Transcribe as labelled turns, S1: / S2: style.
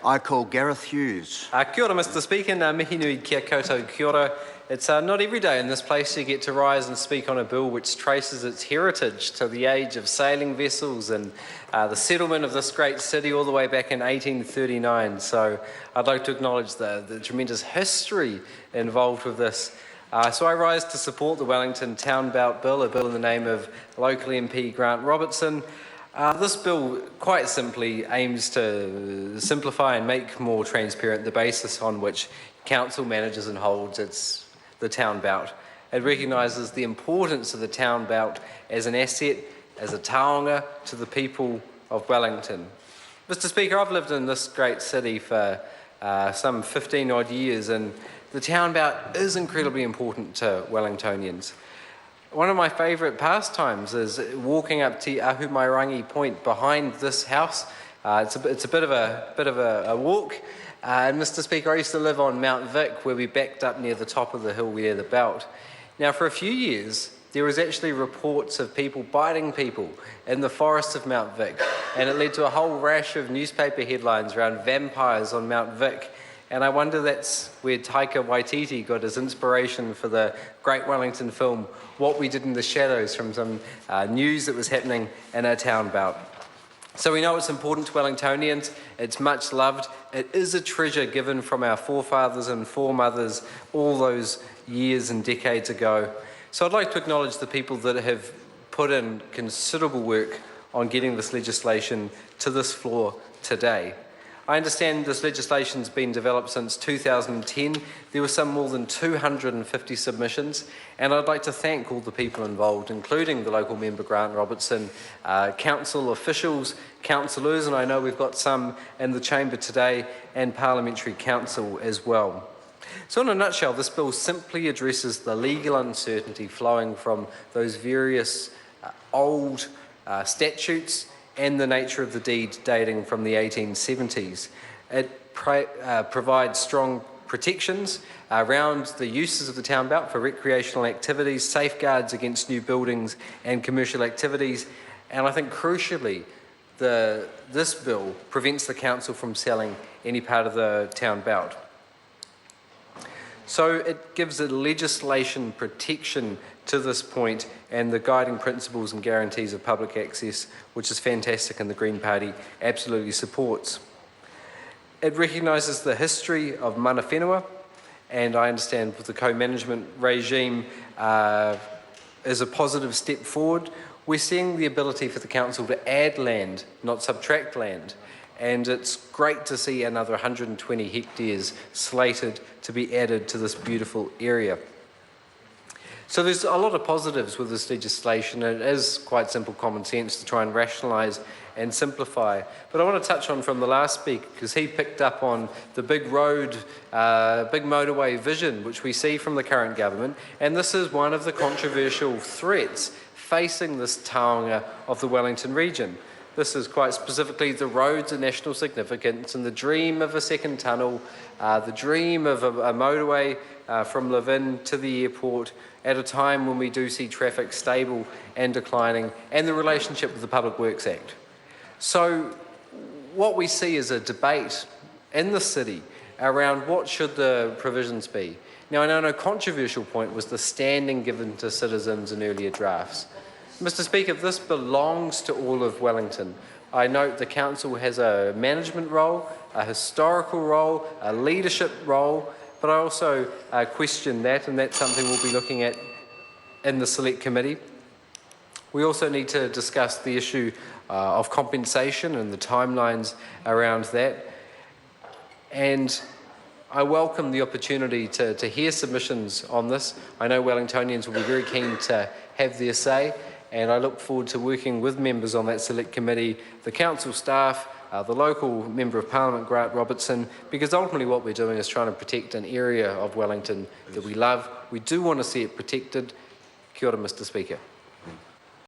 S1: I call Gareth Hughes.
S2: Kia ora, Mr. Speaker. Nā mihi nui kia koutou kia ora. It's not every day in this place you get to rise and speak on a bill which traces its heritage to the age of sailing vessels and the settlement of this great city all the way back in 1839. So I'd like to acknowledge the tremendous history involved with this. So I rise to support the Wellington Town Belt Bill, a bill in the name of local MP Grant Robertson. This bill quite simply aims to simplify and make more transparent the basis on which council manages and holds the town belt. It recognises the importance of the town belt as an asset, as a taonga to the people of Wellington. Mr. Speaker, I've lived in this great city for some 15 odd years, and the town belt is incredibly important to Wellingtonians. One of my favourite pastimes is walking up to Ahumairangi Point behind this house. It's a bit of a walk. And Mr. Speaker, I used to live on Mount Vic, where we backed up near the top of the hill near the belt. Now, for a few years, there was actually reports of people biting people in the forests of Mount Vic, and it led to a whole rash of newspaper headlines around vampires on Mount Vic. And I wonder that's where Taika Waititi got his inspiration for the great Wellington film, What We Did in the Shadows, from some news that was happening in our town belt. So we know it's important to Wellingtonians, it's much loved, it is a treasure given from our forefathers and foremothers all those years and decades ago. So I'd like to acknowledge the people that have put in considerable work on getting this legislation to this floor today. I understand this legislation's been developed since 2010. There were some more than 250 submissions, and I'd like to thank all the people involved, including the local member Grant Robertson, council officials, councillors, and I know we've got some in the chamber today, and parliamentary council as well. So in a nutshell, this bill simply addresses the legal uncertainty flowing from those various old statutes and the nature of the deed dating from the 1870s. It provides strong protections around the uses of the town belt for recreational activities, safeguards against new buildings and commercial activities, and I think crucially, this bill prevents the council from selling any part of the town belt. So it gives a legislation protection to this point and the guiding principles and guarantees of public access, which is fantastic and the Green Party absolutely supports. It recognises the history of mana whenua, and I understand with the co-management regime is a positive step forward. We're seeing the ability for the council to add land, not subtract land. And it's great to see another 120 hectares slated to be added to this beautiful area. So there's a lot of positives with this legislation, and it is quite simple common sense to try and rationalise and simplify. But I want to touch on from the last speaker, because he picked up on the big road, big motorway vision which we see from the current government, and this is one of the controversial threats facing this taonga of the Wellington region. This is quite specifically the roads of national significance and the dream of a second tunnel, the dream of a motorway from Levin to the airport at a time when we do see traffic stable and declining, and the relationship with the Public Works Act. So what we see is a debate in the city around what should the provisions be. Now, I know no controversial point was the standing given to citizens in earlier drafts. Mr. Speaker, this belongs to all of Wellington. I note the council has a management role, a historical role, a leadership role, but I also question that, and that's something we'll be looking at in the select committee. We also need to discuss the issue of compensation and the timelines around that. And I welcome the opportunity to hear submissions on this. I know Wellingtonians will be very keen to have their say, and I look forward to working with members on that select committee, the council staff, the local Member of Parliament, Grant Robertson, because ultimately what we're doing is trying to protect an area of Wellington that we love. We do want to see it protected. Kia ora, Mr. Speaker.